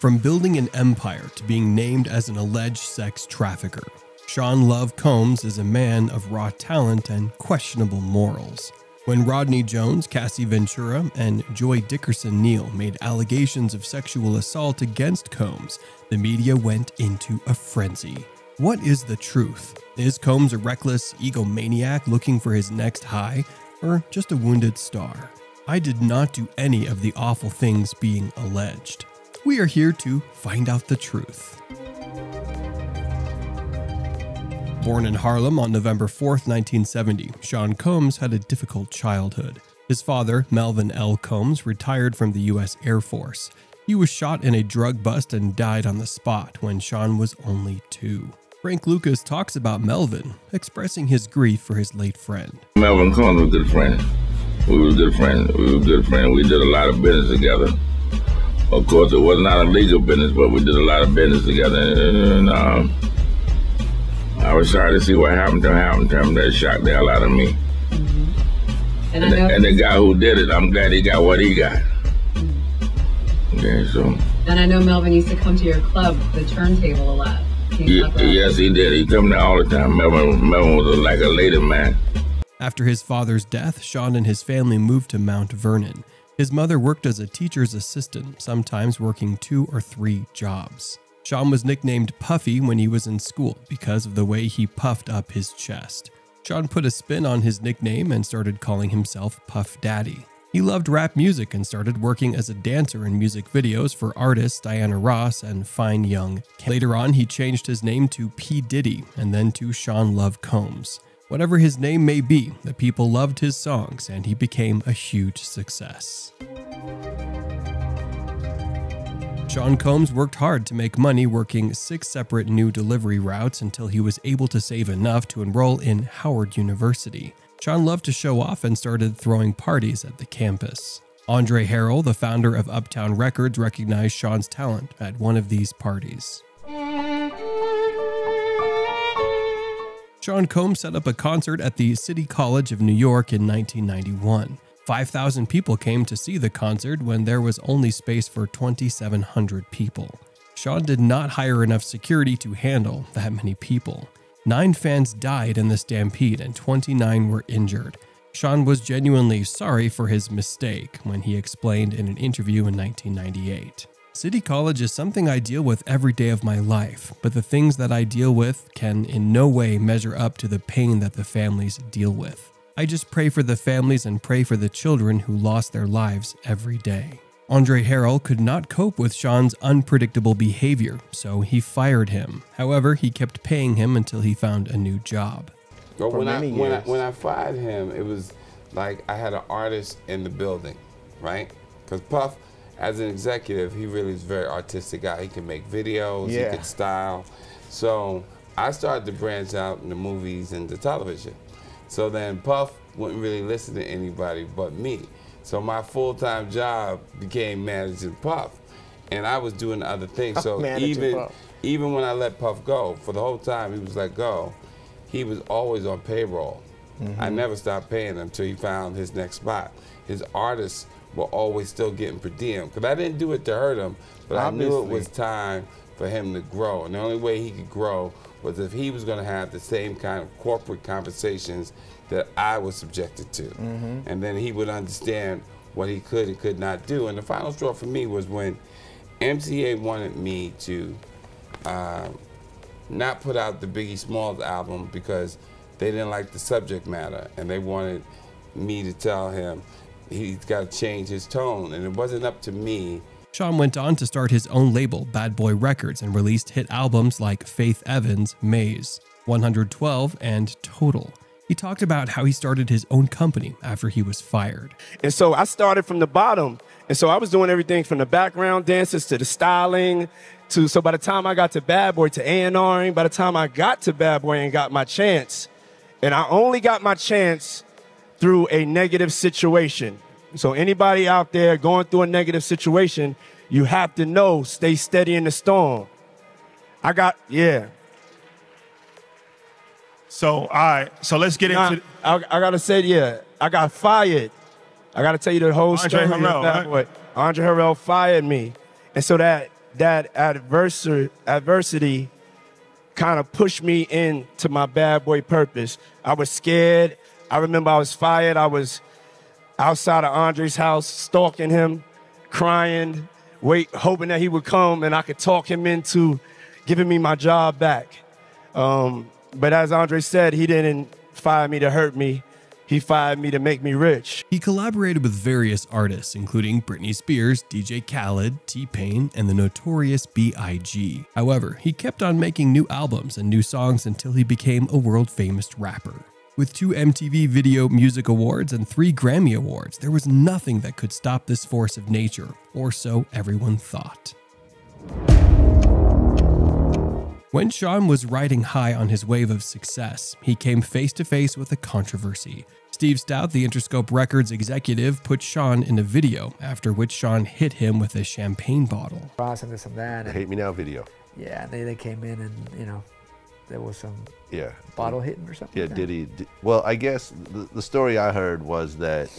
From building an empire to being named as an alleged sex trafficker, Sean Love Combs is a man of raw talent and questionable morals. When Rodney Jones, Cassie Ventura, and Joy Dickerson Neal made allegations of sexual assault against Combs, the media went into a frenzy. What is the truth? Is Combs a reckless egomaniac looking for his next high, or just a wounded star? I did not do any of the awful things being alleged. We are here to find out the truth. Born in Harlem on November 4th, 1970, Sean Combs had a difficult childhood. His father, Melvin L. Combs, retired from the U.S. Air Force. He was shot in a drug bust and died on the spot when Sean was only 2. Frank Lucas talks about Melvin, expressing his grief for his late friend. Melvin Combs was a good friend. We were good friends. We did a lot of business together. Of course, it was not a legal business, but we did a lot of business together. And I was sorry to see what happened to him. That shocked the hell out of me. Mm-hmm. And the guy who did it, I'm glad he got what he got. Mm-hmm. Okay, so. And I know Melvin used to come to your club, the turntable, a lot. Yes, he did. He come there all the time. Melvin was like a lady man. After his father's death, Sean and his family moved to Mount Vernon. His mother worked as a teacher's assistant, sometimes working 2 or 3 jobs. Sean was nicknamed Puffy when he was in school because of the way he puffed up his chest. Sean put a spin on his nickname and started calling himself Puff Daddy. He loved rap music and started working as a dancer in music videos for artists Diana Ross and Fine Young. Later on, he changed his name to P. Diddy and then to Sean Love Combs. Whatever his name may be, the people loved his songs and he became a huge success. Sean Combs worked hard to make money working 6 separate new delivery routes until he was able to save enough to enroll in Howard University. Sean loved to show off and started throwing parties at the campus. Andre Harrell, the founder of Uptown Records, recognized Sean's talent at one of these parties. Sean Combs set up a concert at the City College of New York in 1991. 5,000 people came to see the concert when there was only space for 2,700 people. Sean did not hire enough security to handle that many people. 9 fans died in the stampede and 29 were injured. Sean was genuinely sorry for his mistake when he explained in an interview in 1998. City College is something I deal with every day of my life, but the things that I deal with can in no way measure up to the pain that the families deal with. I just pray for the families and pray for the children who lost their lives every day. Andre Harrell could not cope with Sean's unpredictable behavior, so he fired him. However, he kept paying him until he found a new job. Well, when I fired him, it was like I had an artist in the building, right? Because Puff, as an executive, he really is a very artistic guy. He can make videos, he could style. So I started to branch out in the movies and the television. So then Puff wouldn't really listen to anybody but me. So my full-time job became managing Puff. And I was doing other things. So even when I let Puff go, for the whole time he was let go, he was always on payroll. Mm-hmm. I never stopped paying him until he found his next spot. His artists were always still getting per diem. Because I didn't do it to hurt him, but I knew it was time for him to grow. And the only way he could grow was if he was going to have the same kind of corporate conversations that I was subjected to. Mm-hmm. And then he would understand what he could and could not do. And the final straw for me was when MCA wanted me to not put out the Biggie Smalls album because they didn't like the subject matter, and they wanted me to tell him he's got to change his tone, and it wasn't up to me. Sean went on to start his own label, Bad Boy Records, and released hit albums like Faith Evans' Maze, 112, and Total. He talked about how he started his own company after he was fired. And so I started from the bottom. And so I was doing everything from the background dancers to the styling to, so by the time I got to Bad Boy to A&Ring, by the time I got to Bad Boy and got my chance, and I only got my chance through a negative situation. So anybody out there going through a negative situation, you have to know, stay steady in the storm. So, all right, so let's get into... I gotta say, I got fired. I gotta tell you the whole story. Harrell, Andre Harrell fired me. And so that that adversity kind of pushed me into my bad boy purpose. I was scared. I remember I was fired. I was outside of Andre's house, stalking him, crying, hoping that he would come and I could talk him into giving me my job back. But as Andre said, he didn't fire me to hurt me. He fired me to make me rich. He collaborated with various artists, including Britney Spears, DJ Khaled, T-Pain, and the notorious B.I.G. However, he kept on making new albums and new songs until he became a world-famous rapper. With 2 MTV Video Music Awards and 3 Grammy Awards, there was nothing that could stop this force of nature, or so everyone thought. When Sean was riding high on his wave of success, he came face to face with a controversy. Steve Stout, the Interscope Records executive, put Sean in a video, after which Sean hit him with a champagne bottle. And this and that. The Hate Me Now video. Yeah, they came in and, you know, there was some bottle hitting or something. Yeah, like Diddy. Well, I guess the story I heard was that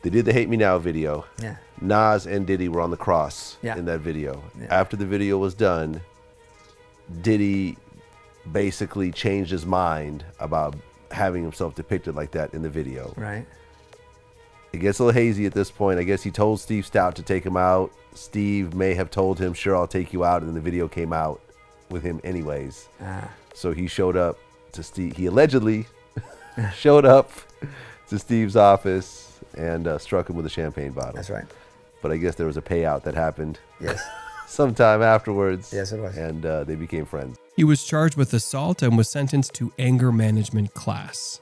they did the Hate Me Now video. Yeah. Nas and Diddy were on the cross in that video. Yeah. After the video was done, Diddy basically changed his mind about having himself depicted like that in the video. Right. It gets a little hazy at this point. I guess he told Steve Stout to take him out. Steve may have told him, sure, I'll take you out. And then the video came out with him anyways. So he showed up to Steve. He allegedly showed up to Steve's office and struck him with a champagne bottle. That's right. But I guess there was a payout that happened. Yes. Sometime afterwards. Yes, it was. And they became friends. He was charged with assault and was sentenced to anger management class.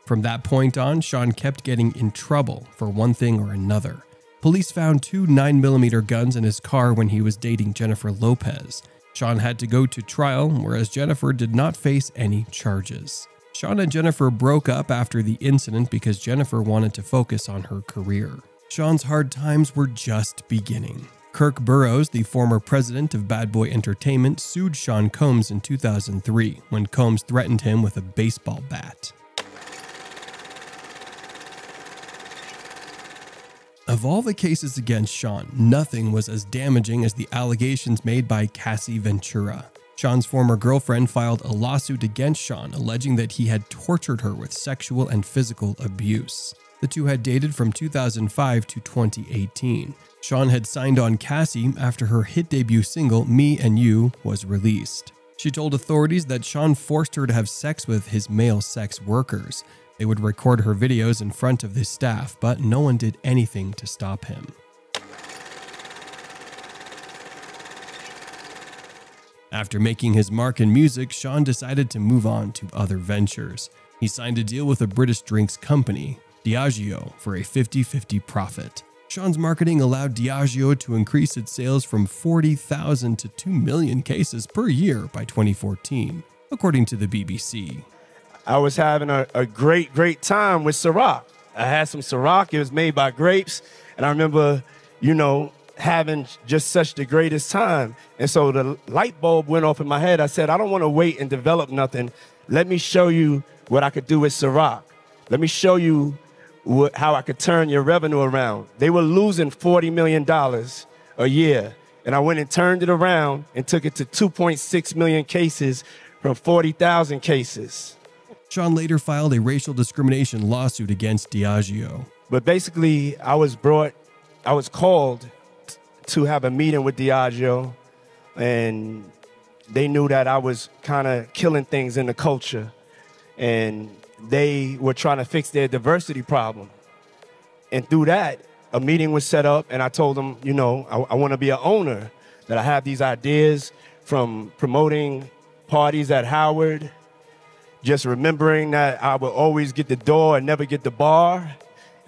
From that point on, Sean kept getting in trouble for one thing or another. Police found 2 9mm guns in his car when he was dating Jennifer Lopez. Sean had to go to trial, whereas Jennifer did not face any charges. Sean and Jennifer broke up after the incident because Jennifer wanted to focus on her career. Sean's hard times were just beginning. Kirk Burroughs, the former president of Bad Boy Entertainment, sued Sean Combs in 2003 when Combs threatened him with a baseball bat. Of all the cases against Sean, nothing was as damaging as the allegations made by Cassie Ventura. Sean's former girlfriend filed a lawsuit against Sean, alleging that he had tortured her with sexual and physical abuse. The two had dated from 2005 to 2018. Sean had signed on Cassie after her hit debut single, Me and You, was released. She told authorities that Sean forced her to have sex with his male sex workers. They would record her videos in front of the staff, but no one did anything to stop him. After making his mark in music, Sean decided to move on to other ventures. He signed a deal with a British drinks company, Diageo, for a 50-50 profit. Sean's marketing allowed Diageo to increase its sales from 40,000 to 2 million cases per year by 2014, according to the BBC. I was having a great time with Ciroc. I had some Ciroc. It was made by grapes. And I remember, you know, having just such the greatest time. And so the light bulb went off in my head. I said, I don't want to wait and develop nothing. Let me show you what I could do with Ciroc. Let me show you how I could turn your revenue around. They were losing $40 million a year. And I went and turned it around and took it to 2.6 million cases from 40,000 cases. Sean later filed a racial discrimination lawsuit against Diageo. But basically, I was called to have a meeting with Diageo, and they knew that I was kind of killing things in the culture, and they were trying to fix their diversity problem. And through that, a meeting was set up, and I told them, you know, I want to be an owner, that I have these ideas from promoting parties at Howard, just remembering that I would always get the door and never get the bar.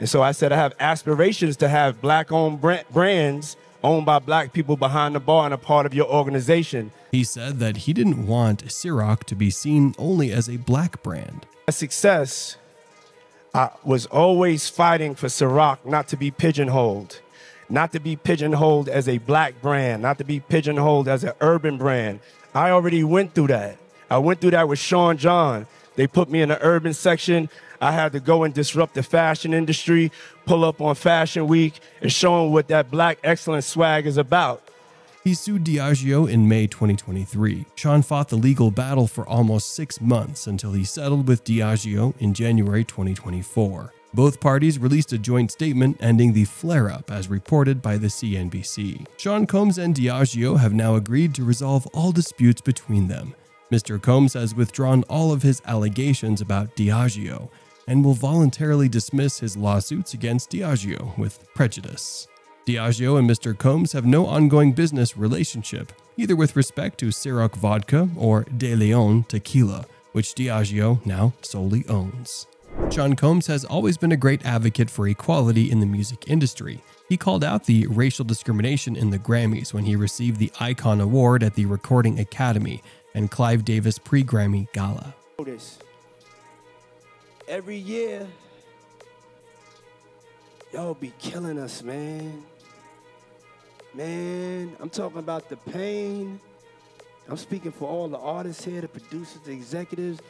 And so I said I have aspirations to have black-owned brands owned by black people behind the bar and a part of your organization. He said that he didn't want Ciroc to be seen only as a black brand. Success, I was always fighting for Ciroc not to be pigeonholed, not to be pigeonholed as a black brand, not to be pigeonholed as an urban brand. I already went through that. I went through that with Sean John. They put me in the urban section. I had to go and disrupt the fashion industry, pull up on Fashion Week, and show them what that black excellence swag is about. He sued Diageo in May 2023. Sean fought the legal battle for almost 6 months until he settled with Diageo in January 2024. Both parties released a joint statement ending the flare-up as reported by the CNBC. Sean Combs and Diageo have now agreed to resolve all disputes between them. Mr. Combs has withdrawn all of his allegations about Diageo and will voluntarily dismiss his lawsuits against Diageo with prejudice. Diageo and Mr. Combs have no ongoing business relationship, either with respect to Ciroc Vodka or De Leon Tequila, which Diageo now solely owns. Sean Combs has always been a great advocate for equality in the music industry. He called out the racial discrimination in the Grammys when he received the Icon Award at the Recording Academy and Clive Davis pre-Grammy Gala. Every year, y'all be killing us, man. Man, I'm talking about the pain. I'm speaking for all the artists here, the producers, the executives.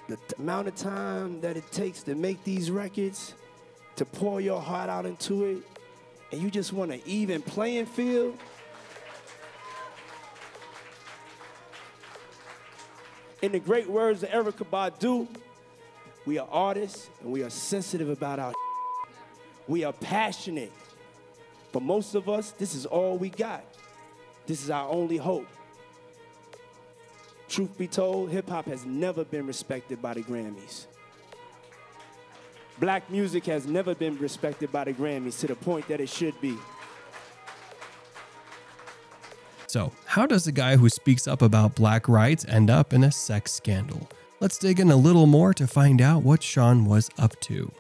The amount of time that it takes to make these records, to pour your heart out into it, and you just want an even playing field. In the great words of Erykah Badu, we are artists and we are sensitive about our We are passionate. For most of us, this is all we got. This is our only hope. Truth be told, hip-hop has never been respected by the Grammys. Black music has never been respected by the Grammys to the point that it should be. So, how does a guy who speaks up about black rights end up in a sex scandal? Let's dig in a little more to find out what Sean was up to.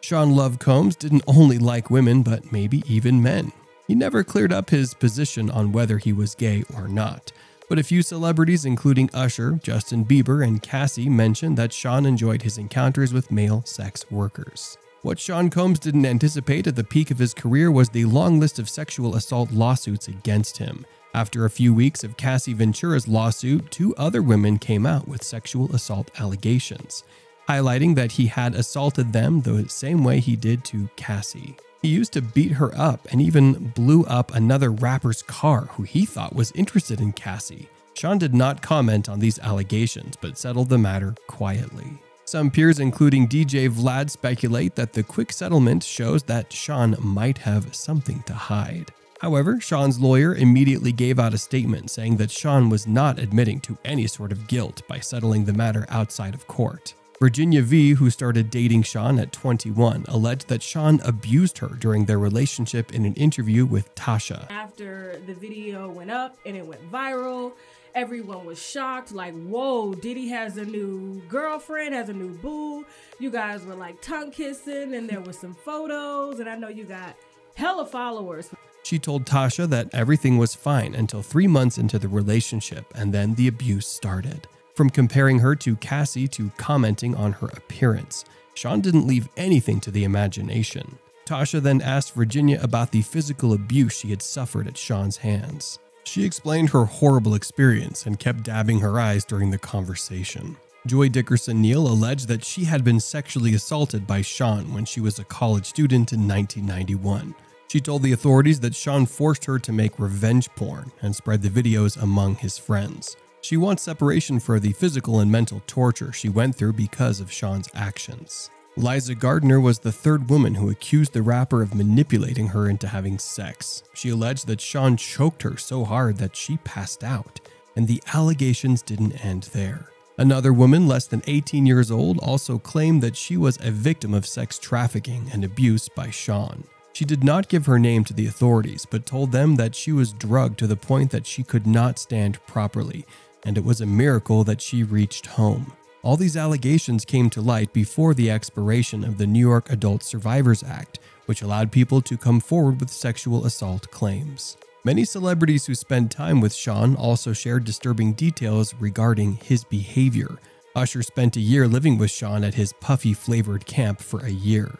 Sean Love Combs didn't only like women, but maybe even men. He never cleared up his position on whether he was gay or not, but a few celebrities including Usher, Justin Bieber, and Cassie mentioned that Sean enjoyed his encounters with male sex workers. What Sean Combs didn't anticipate at the peak of his career was the long list of sexual assault lawsuits against him. After a few weeks of Cassie Ventura's lawsuit, 2 other women came out with sexual assault allegations, highlighting that he had assaulted them the same way he did to Cassie. He used to beat her up and even blew up another rapper's car who he thought was interested in Cassie. Sean did not comment on these allegations, but settled the matter quietly. Some peers, including DJ Vlad, speculate that the quick settlement shows that Sean might have something to hide. However, Sean's lawyer immediately gave out a statement saying that Sean was not admitting to any sort of guilt by settling the matter outside of court. Virginia V, who started dating Sean at 21, alleged that Sean abused her during their relationship in an interview with Tasha. After the video went up and it went viral, everyone was shocked, like, whoa, Diddy has a new girlfriend, has a new boo. You guys were like tongue kissing and there was some photos, and I know you got hella followers. She told Tasha that everything was fine until 3 months into the relationship, and then the abuse started. From comparing her to Cassie to commenting on her appearance, Sean didn't leave anything to the imagination. Tasha then asked Virginia about the physical abuse she had suffered at Sean's hands. She explained her horrible experience and kept dabbing her eyes during the conversation. Joy Dickerson-Neal alleged that she had been sexually assaulted by Sean when she was a college student in 1991. She told the authorities that Sean forced her to make revenge porn and spread the videos among his friends. She wants separation for the physical and mental torture she went through because of Sean's actions. Liza Gardner was the 3rd woman who accused the rapper of manipulating her into having sex. She alleged that Sean choked her so hard that she passed out, and the allegations didn't end there. Another woman, less than 18 years old, also claimed that she was a victim of sex trafficking and abuse by Sean. She did not give her name to the authorities, but told them that she was drugged to the point that she could not stand properly, and it was a miracle that she reached home. All these allegations came to light before the expiration of the New York Adult Survivors Act, which allowed people to come forward with sexual assault claims. Many celebrities who spent time with Sean also shared disturbing details regarding his behavior. Usher spent a year living with Sean at his puffy-flavored camp for a year.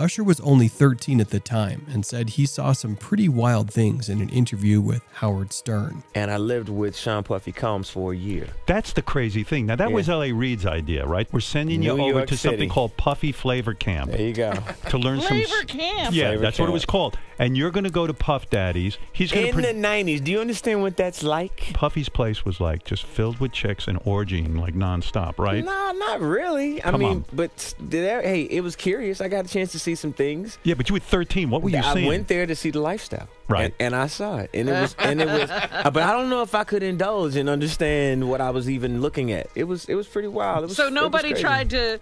Usher was only 13 at the time and said he saw some pretty wild things in an interview with Howard Stern. And I lived with Sean Puffy Combs for a year. That's the crazy thing. Now, that was L.A. Reid's idea, right? We're sending you over to something called Puffy Flavor Camp. There you go. To learn Flavor Camp? Yeah, that's what it was called. And you're going to go to Puff Daddy's. He's going in the 90s. Do you understand what that's like? Puffy's place was like just filled with chicks and orgying like nonstop, right? No, not really. I mean, but hey, it was curious. I got a chance to see some things. Yeah, but you were 13. What were you seeing? I went there to see the lifestyle. Right. And I saw it. And it was but I don't know if I could indulge and understand what I was even looking at. It was pretty wild. So nobody tried to,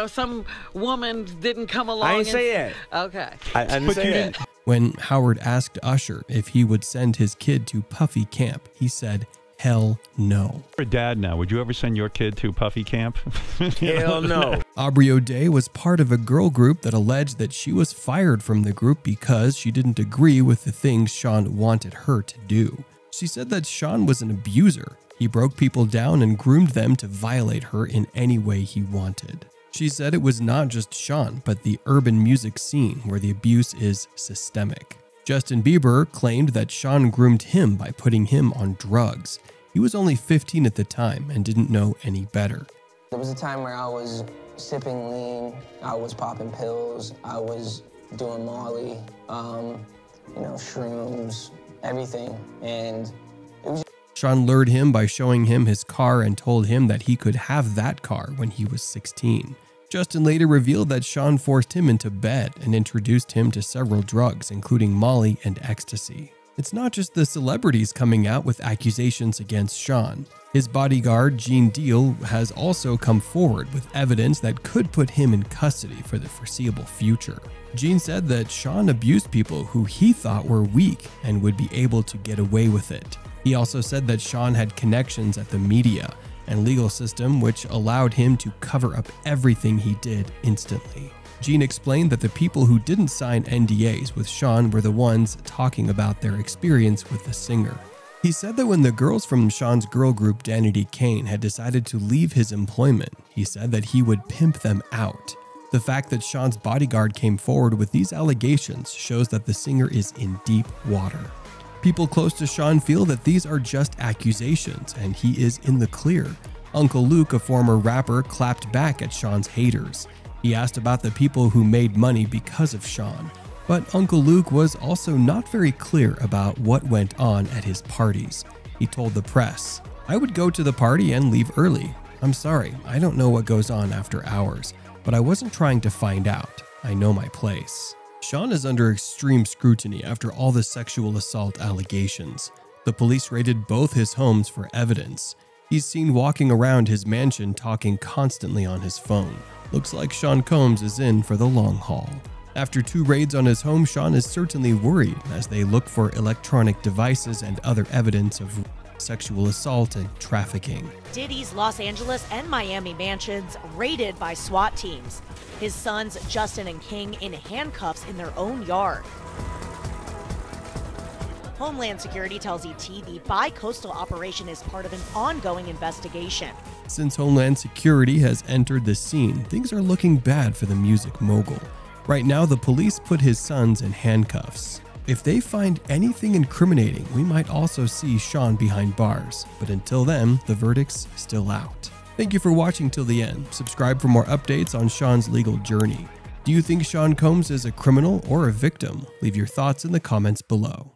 some woman didn't come along. I didn't say that. Okay. I didn't say that. When Howard asked Usher if he would send his kid to Puffy Camp, he said, "Hell no." You're a dad now. Would you ever send your kid to Puffy Camp? Hell no. Aubrey O'Day was part of a girl group that alleged that she was fired from the group because she didn't agree with the things Sean wanted her to do. She said that Sean was an abuser. He broke people down and groomed them to violate her in any way he wanted. She said it was not just Sean, but the urban music scene where the abuse is systemic. Justin Bieber claimed that Sean groomed him by putting him on drugs. He was only 15 at the time and didn't know any better. There was a time where I was sipping lean, I was popping pills, I was doing Molly, shrooms, everything, and it was... Sean lured him by showing him his car and told him that he could have that car when he was 16. Justin later revealed that Sean forced him into bed and introduced him to several drugs, including Molly and ecstasy. It's not just the celebrities coming out with accusations against Sean. His bodyguard, Gene Deal, has also come forward with evidence that could put him in custody for the foreseeable future. Gene said that Sean abused people who he thought were weak and would be able to get away with it. He also said that Sean had connections at the media and legal system which allowed him to cover up everything he did instantly. Gene explained that the people who didn't sign NDAs with Sean were the ones talking about their experience with the singer. He said that when the girls from Sean's girl group Danity Kane had decided to leave his employment, he said that he would pimp them out. The fact that Sean's bodyguard came forward with these allegations shows that the singer is in deep water. People close to Sean feel that these are just accusations and he is in the clear. Uncle Luke, a former rapper, clapped back at Sean's haters. He asked about the people who made money because of Sean, but Uncle Luke was also not very clear about what went on at his parties. He told the press, "I would go to the party and leave early. I'm sorry, I don't know what goes on after hours, but I wasn't trying to find out. I know my place." Sean is under extreme scrutiny after all the sexual assault allegations. The police raided both his homes for evidence. He's seen walking around his mansion talking constantly on his phone. Looks like Sean Combs is in for the long haul. After 2 raids on his home, Sean is certainly worried as they look for electronic devices and other evidence of sexual assault and trafficking. Diddy's Los Angeles and Miami mansions raided by SWAT teams. His sons, Justin and King, in handcuffs in their own yard. Homeland Security tells ET the bi-coastal operation is part of an ongoing investigation. Since Homeland Security has entered the scene, things are looking bad for the music mogul. Right now, the police put his sons in handcuffs. If they find anything incriminating, we might also see Sean behind bars. But until then, the verdict's still out. Thank you for watching till the end. Subscribe for more updates on Sean's legal journey. Do you think Sean Combs is a criminal or a victim? Leave your thoughts in the comments below.